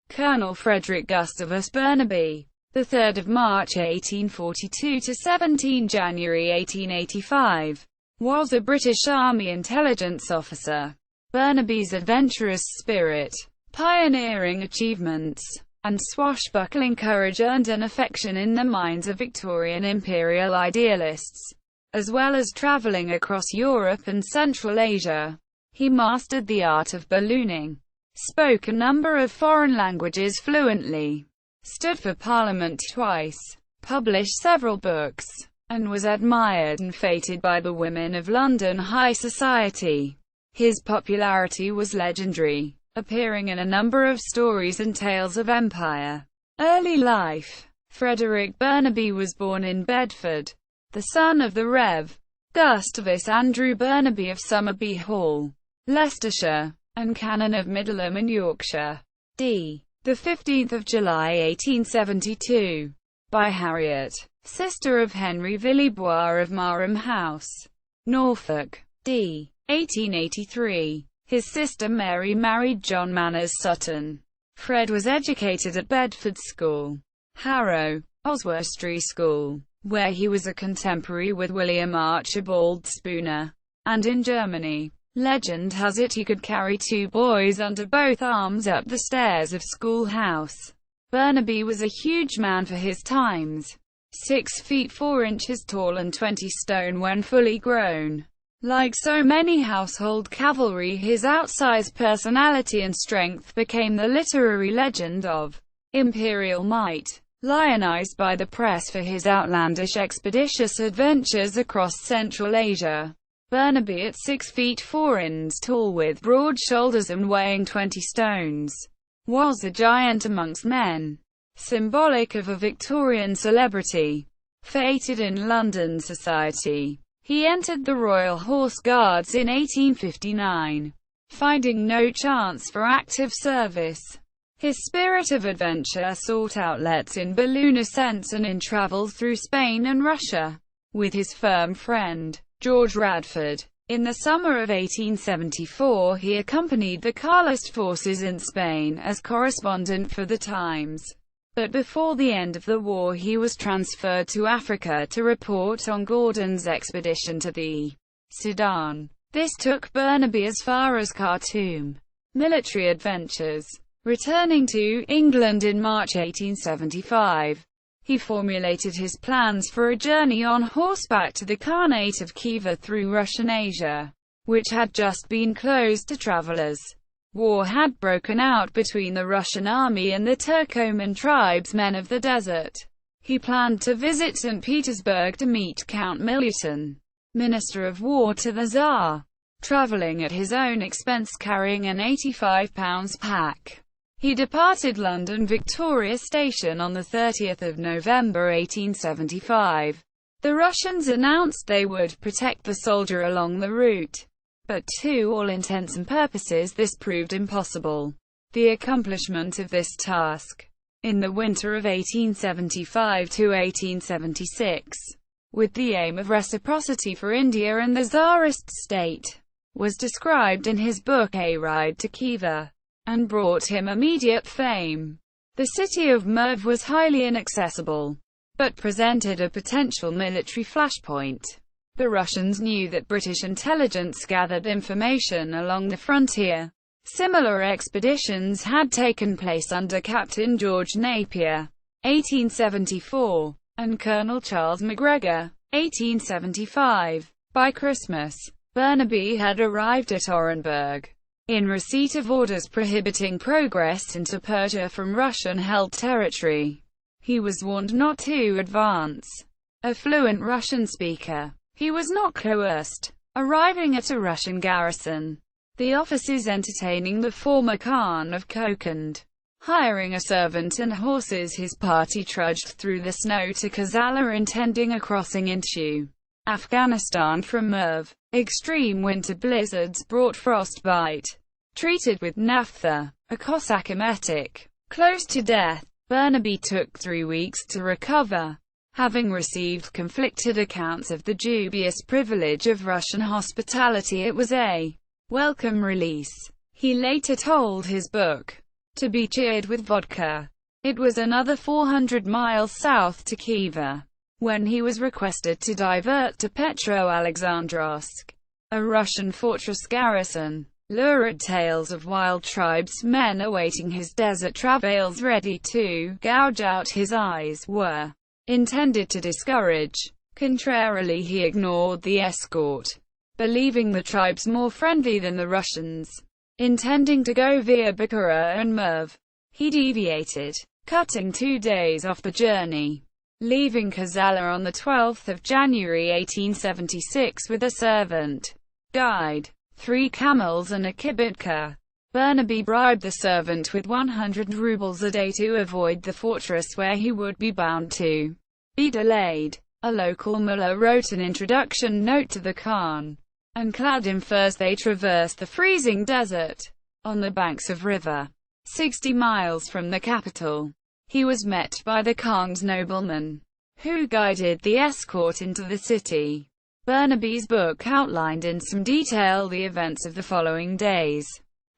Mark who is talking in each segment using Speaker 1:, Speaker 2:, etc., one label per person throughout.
Speaker 1: Colonel Frederick Gustavus Burnaby, the 3rd of March 1842 to 17 January 1885, was a British Army intelligence officer. Burnaby's adventurous spirit, pioneering achievements, and swashbuckling courage earned an affection in the minds of Victorian imperial idealists, as well as traveling across Europe and Central Asia. He mastered the art of ballooning, spoke a number of foreign languages fluently, stood for Parliament twice, published several books, and was admired and feted by the women of London high society. His popularity was legendary, appearing in a number of stories and tales of empire. Early life. Frederick Burnaby was born in Bedford, the son of the Rev. Gustavus Andrew Burnaby of Somerby Hall, Leicestershire, and Canon of Middleham in Yorkshire. D. 15 July 1872. By Harriet, sister of Henry Villebois of Marham House, Norfolk. D. 1883. His sister Mary married John Manners Sutton. Fred was educated at Bedford School, Harrow, Oswestry School, where he was a contemporary with William Archibald Spooner, and in Germany. Legend has it he could carry 2 boys under both arms up the stairs of schoolhouse. Burnaby was a huge man for his times, 6 feet 4 inches tall and 20 stone when fully grown. Like so many household cavalry, his outsized personality and strength became the literary legend of imperial might. Lionized by the press for his outlandish expeditious adventures across Central Asia, Burnaby, at 6 feet 4 inches tall with broad shoulders and weighing 20 stones, was a giant amongst men, symbolic of a Victorian celebrity. Feted in London society, he entered the Royal Horse Guards in 1859, finding no chance for active service. His spirit of adventure sought outlets in balloon ascents and in travel through Spain and Russia, with his firm friend, George Radford. In the summer of 1874 he accompanied the Carlist forces in Spain as correspondent for the Times. But before the end of the war he was transferred to Africa to report on Gordon's expedition to the Sudan. This took Burnaby as far as Khartoum. Military adventures. Returning to England in March 1875, he formulated his plans for a journey on horseback to the Khanate of Khiva through Russian Asia, which had just been closed to travelers. War had broken out between the Russian army and the Turkoman tribesmen of the desert. He planned to visit St. Petersburg to meet Count Milutin, Minister of War to the Tsar, traveling at his own expense carrying an 85-pound pack. He departed London Victoria Station on 30 November 1875. The Russians announced they would protect the soldier along the route, but to all intents and purposes this proved impossible. The accomplishment of this task, in the winter of 1875 to 1876, with the aim of reciprocity for India and the Tsarist state, was described in his book A Ride to Khiva, and brought him immediate fame. The city of Merv was highly inaccessible, but presented a potential military flashpoint. The Russians knew that British intelligence gathered information along the frontier. Similar expeditions had taken place under Captain George Napier, 1874, and Colonel Charles Macgregor, 1875. By Christmas, Burnaby had arrived at Orenburg, in receipt of orders prohibiting progress into Persia from Russian-held territory. He was warned not to advance. A fluent Russian speaker, he was not coerced. Arriving at a Russian garrison, the officers entertaining the former Khan of Kokand, hiring a servant and horses, his party trudged through the snow to Kazala intending a crossing into Afghanistan from Merv. Extreme winter blizzards brought frostbite. Treated with naphtha, a Cossack emetic, close to death, Burnaby took 3 weeks to recover. Having received conflicted accounts of the dubious privilege of Russian hospitality, it was a welcome release. He later told his book, to be cheered with vodka. It was another 400 miles south to Khiva, when he was requested to divert to Petro-Alexandrovsk, a Russian fortress garrison. Lurid tales of wild tribesmen awaiting his desert travails ready to gouge out his eyes were intended to discourage. Contrarily, he ignored the escort, believing the tribes more friendly than the Russians. Intending to go via Bukhara and Merv, he deviated, cutting 2 days off the journey, leaving Kazala on 12 January 1876 with a servant, guide, 3 camels and a kibitka. Burnaby bribed the servant with 100 rubles a day to avoid the fortress where he would be bound to be delayed. A local mullah wrote an introduction note to the Khan, and clad in furs they traversed the freezing desert. On the banks of river, 60 miles from the capital, he was met by the Khan's nobleman, who guided the escort into the city. Burnaby's book outlined in some detail the events of the following days,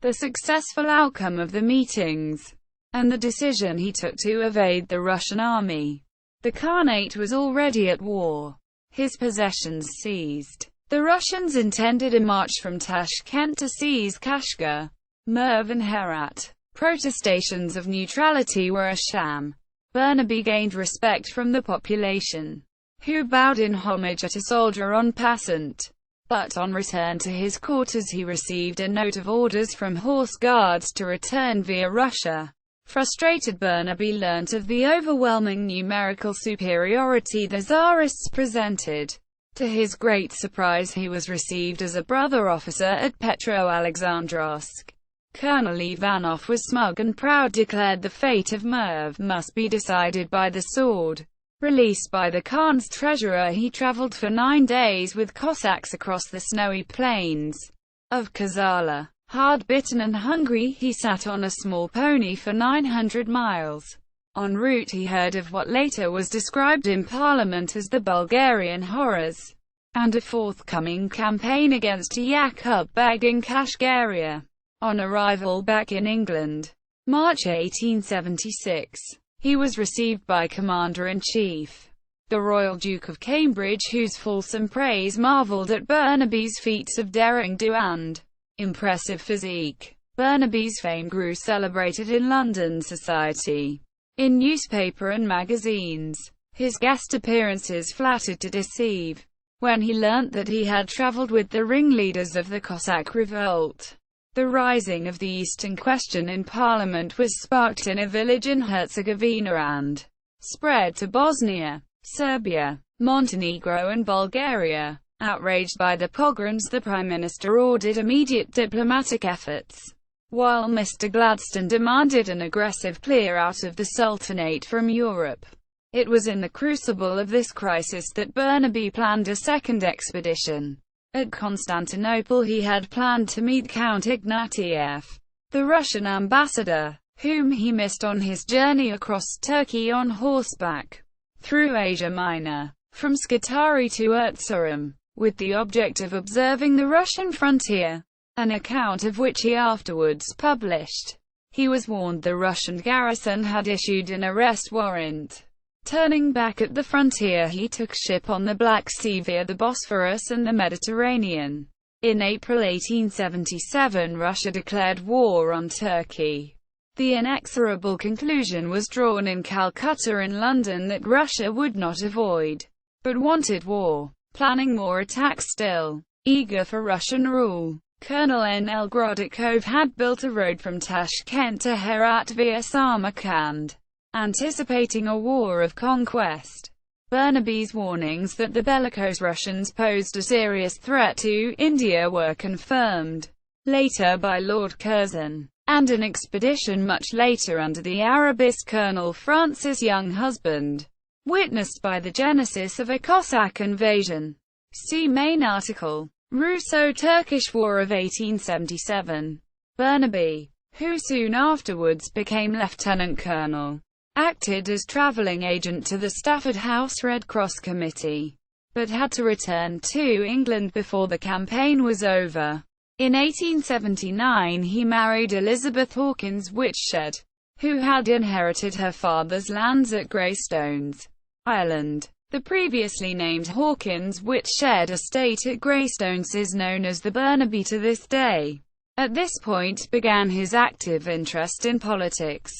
Speaker 1: the successful outcome of the meetings, and the decision he took to evade the Russian army. The Khanate was already at war, his possessions seized. The Russians intended a march from Tashkent to seize Kashgar, Merv and Herat. Protestations of neutrality were a sham. Burnaby gained respect from the population, who bowed in homage at a soldier en passant. But on return to his quarters he received a note of orders from horse guards to return via Russia. Frustrated, Burnaby learnt of the overwhelming numerical superiority the Tsarists presented. To his great surprise, he was received as a brother officer at Petro-Alexandrovsk. Colonel Ivanov was smug and proud, declared the fate of Merv must be decided by the sword. Released by the Khan's treasurer, he travelled for 9 days with Cossacks across the snowy plains of Kazala. Hard-bitten and hungry, he sat on a small pony for 900 miles. En route he heard of what later was described in Parliament as the Bulgarian horrors, and a forthcoming campaign against Yakub Beg in Kashgaria. On arrival back in England, March 1876, he was received by Commander-in-Chief, the Royal Duke of Cambridge, whose fulsome praise marvelled at Burnaby's feats of derring-do and impressive physique. Burnaby's fame grew celebrated in London society, in newspaper and magazines. His guest appearances flattered to deceive. When he learnt that he had travelled with the ringleaders of the Cossack revolt, the rising of the Eastern question in Parliament was sparked in a village in Herzegovina and spread to Bosnia, Serbia, Montenegro and Bulgaria. Outraged by the pogroms, the Prime Minister ordered immediate diplomatic efforts, while Mr. Gladstone demanded an aggressive clear-out of the Sultanate from Europe. It was in the crucible of this crisis that Burnaby planned a second expedition. At Constantinople he had planned to meet Count Ignatieff, the Russian ambassador, whom he missed on his journey across Turkey on horseback, through Asia Minor, from Scutari to Erzurum, with the object of observing the Russian frontier, an account of which he afterwards published. He was warned the Russian garrison had issued an arrest warrant. Turning back at the frontier, he took ship on the Black Sea via the Bosphorus and the Mediterranean. In April 1877, Russia declared war on Turkey. The inexorable conclusion was drawn in Calcutta and London that Russia would not avoid, but wanted war, planning more attacks still. Eager for Russian rule, Colonel N. L. Grodikov had built a road from Tashkent to Herat via Samarkand, anticipating a war of conquest. Burnaby's warnings that the bellicose Russians posed a serious threat to India were confirmed later by Lord Curzon, and an expedition much later under the Arabist Colonel Francis Young Husband, witnessed by the genesis of a Cossack invasion. See main article, Russo-Turkish War of 1877. Burnaby, who soon afterwards became lieutenant colonel, acted as travelling agent to the Stafford House Red Cross Committee, but had to return to England before the campaign was over. In 1879 he married Elizabeth Hawkins Whitshed, who had inherited her father's lands at Greystones, Ireland. The previously named Hawkins Whitshed estate at Greystones is known as the Burnaby to this day. At this point began his active interest in politics,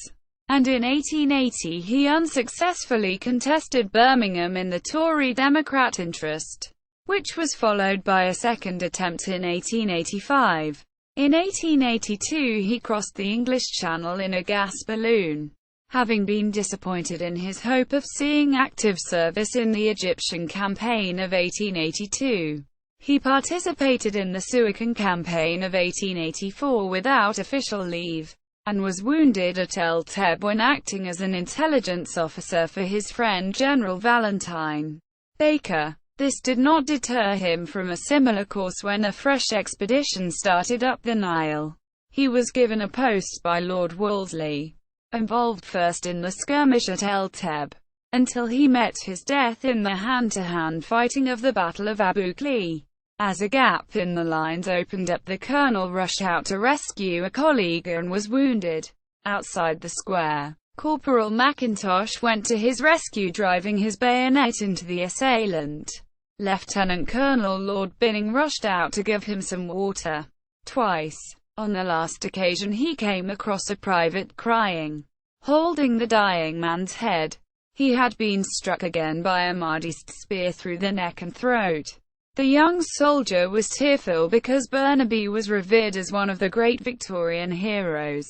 Speaker 1: and in 1880 he unsuccessfully contested Birmingham in the Tory Democrat interest, which was followed by a second attempt in 1885. In 1882 he crossed the English Channel in a gas balloon, having been disappointed in his hope of seeing active service in the Egyptian campaign of 1882. He participated in the Suakin campaign of 1884 without official leave, and was wounded at El Teb when acting as an intelligence officer for his friend General Valentine Baker. This did not deter him from a similar course when a fresh expedition started up the Nile. He was given a post by Lord Wolseley, involved first in the skirmish at El Teb, until he met his death in the hand-to-hand fighting of the Battle of Abu Klea. As a gap in the lines opened up, the colonel rushed out to rescue a colleague and was wounded. Outside the square, Corporal McIntosh went to his rescue, driving his bayonet into the assailant. Lieutenant Colonel Lord Binning rushed out to give him some water. Twice, on the last occasion, he came across a private crying, holding the dying man's head. He had been struck again by a Mahdist spear through the neck and throat. The young soldier was tearful because Burnaby was revered as one of the great Victorian heroes,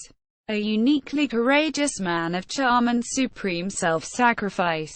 Speaker 1: a uniquely courageous man of charm and supreme self-sacrifice,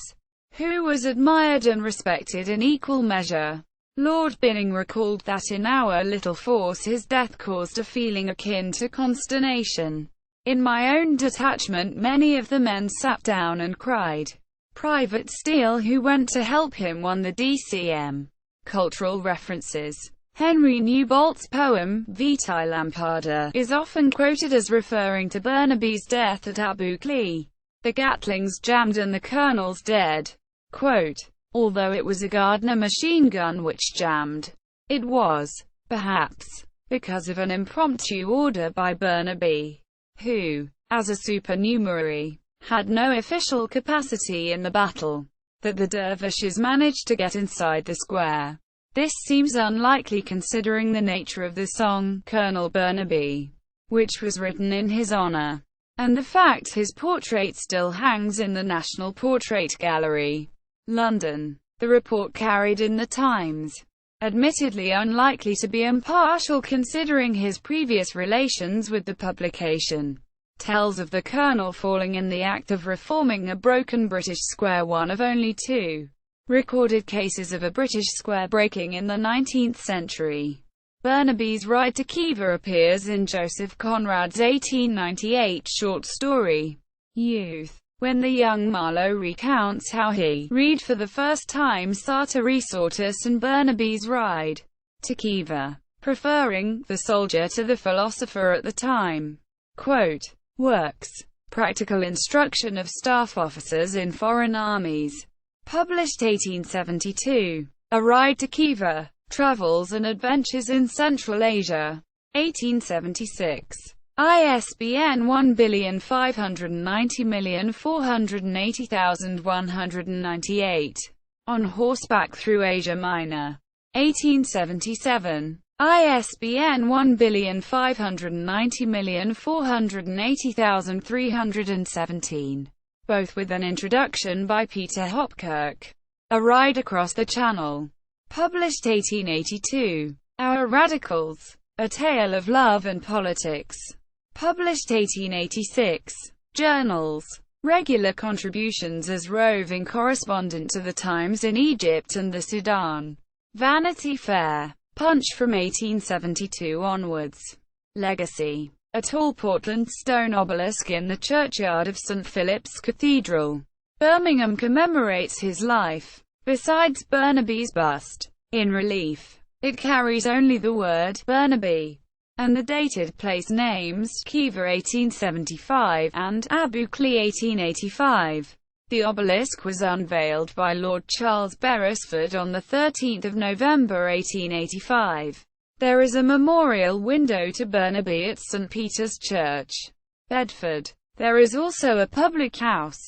Speaker 1: who was admired and respected in equal measure. Lord Binning recalled that in our little force his death caused a feeling akin to consternation. In my own detachment many of the men sat down and cried. Private Steele, who went to help him, won the DCM. Cultural references. Henry Newbolt's poem, Vitae Lampada, is often quoted as referring to Burnaby's death at Abu Klea. The Gatlings jammed and the colonel's dead. Quote, although it was a Gardner machine gun which jammed, it was, perhaps, because of an impromptu order by Burnaby, who, as a supernumerary, had no official capacity in the battle, that the dervishes managed to get inside the square. This seems unlikely considering the nature of the song, Colonel Burnaby, which was written in his honor, and the fact his portrait still hangs in the National Portrait Gallery, London. The report carried in the Times, admittedly unlikely to be impartial considering his previous relations with the publication, tells of the colonel falling in the act of reforming a broken British square, one of only two recorded cases of a British square breaking in the 19th century. Burnaby's ride to Khiva appears in Joseph Conrad's 1898 short story, Youth, when the young Marlowe recounts how he read for the first time Sartor Resartus and Burnaby's ride to Khiva, preferring the soldier to the philosopher at the time. Quote, Works. Practical Instruction of Staff Officers in Foreign Armies. Published 1872. A Ride to Khiva. Travels and Adventures in Central Asia. 1876. ISBN 1590480198. On Horseback Through Asia Minor. 1877. ISBN 1590480317, both with an introduction by Peter Hopkirk. A Ride Across the Channel. Published 1882. Our Radicals. A Tale of Love and Politics. Published 1886. Journals. Regular contributions as roving correspondent to the Times in Egypt and the Sudan. Vanity Fair. Punch from 1872 onwards. Legacy. A tall Portland stone obelisk in the churchyard of St. Philip's Cathedral, Birmingham, commemorates his life. Besides Burnaby's bust, in relief, it carries only the word Burnaby, and the dated place names Khiva 1875 and Abu Klea 1885. The obelisk was unveiled by Lord Charles Beresford on 13 November 1885. There is a memorial window to Burnaby at St. Peter's Church, Bedford. There is also a public house,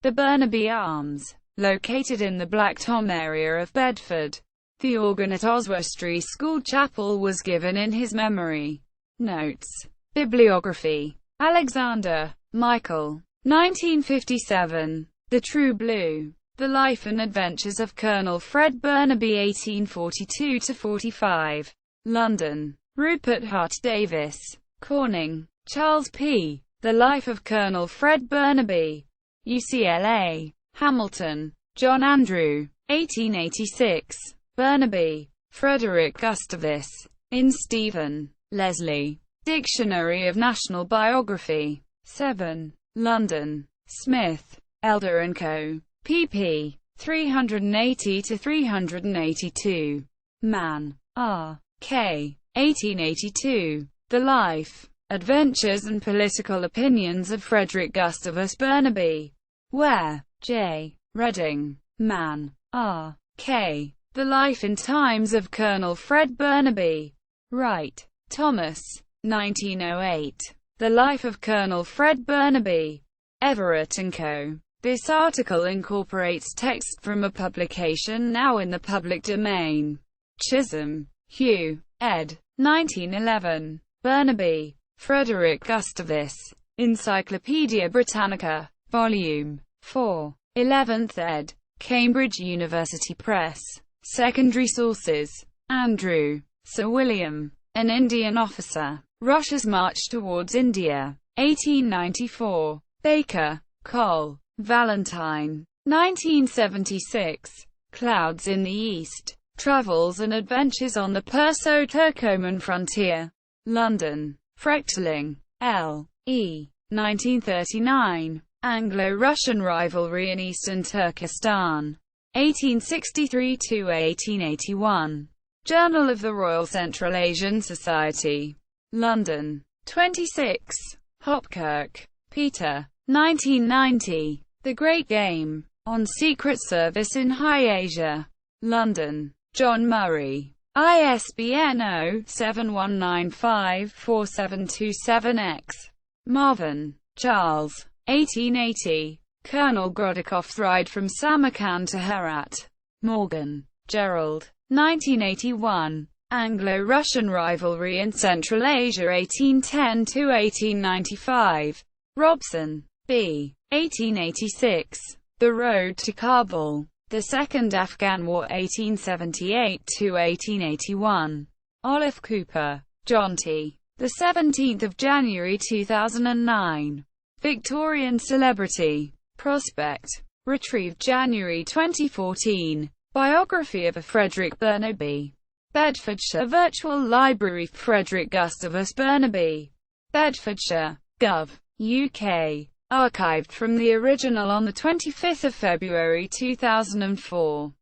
Speaker 1: the Burnaby Arms, located in the Black Tom area of Bedford. The organ at Oswestry School Chapel was given in his memory. Notes. Bibliography. Alexander, Michael. 1957. The True Blue. The Life and Adventures of Colonel Fred Burnaby 1842–45. London. Rupert Hart Davis. Corning. Charles P. The Life of Colonel Fred Burnaby. UCLA. Hamilton. John Andrew. 1886. Burnaby. Frederick Gustavus. In Stephen. Leslie. Dictionary of National Biography. 7. London. Smith. Elder & Co. pp. 380–382. Mann. R. K. 1882. The Life, Adventures and Political Opinions of Frederick Gustavus Burnaby. Ware. J. Reading. Mann. R. K. The Life and Times of Colonel Fred Burnaby. Wright. Thomas. 1908. The Life of Colonel Fred Burnaby. Everett & Co. This article incorporates text from a publication now in the public domain. Chisholm, Hugh, ed. 1911. Burnaby, Frederick Gustavus. Encyclopaedia Britannica. Volume 4. 11th ed. Cambridge University Press. Secondary sources. Andrew. Sir William. An Indian officer. Russia's March towards India. 1894. Baker. Cole. Valentine. 1976. Clouds in the East. Travels and Adventures on the Perso-Turcoman Frontier. London. Frechtling. L. E. 1939. Anglo-Russian Rivalry in Eastern Turkestan. 1863–1881. Journal of the Royal Central Asian Society. London. 26. Hopkirk. Peter. 1990. The Great Game. On Secret Service in High Asia. London. John Murray. ISBN 0-7195-4727-X. Marvin. Charles. 1880. Colonel Grodikoff's Ride from Samarkand to Herat. Morgan. Gerald. 1981. Anglo-Russian Rivalry in Central Asia 1810–1895. Robson. B. 1886. The Road to Kabul. The Second Afghan War 1878–1881. Olive Cooper. John T. 17 January 2009. Victorian Celebrity. Prospect. Retrieved January 2014. Biography of a Frederick Burnaby. Bedfordshire Virtual Library Frederick Gustavus Burnaby. Bedfordshire. Gov. UK. Archived from the original on 25 February 2004.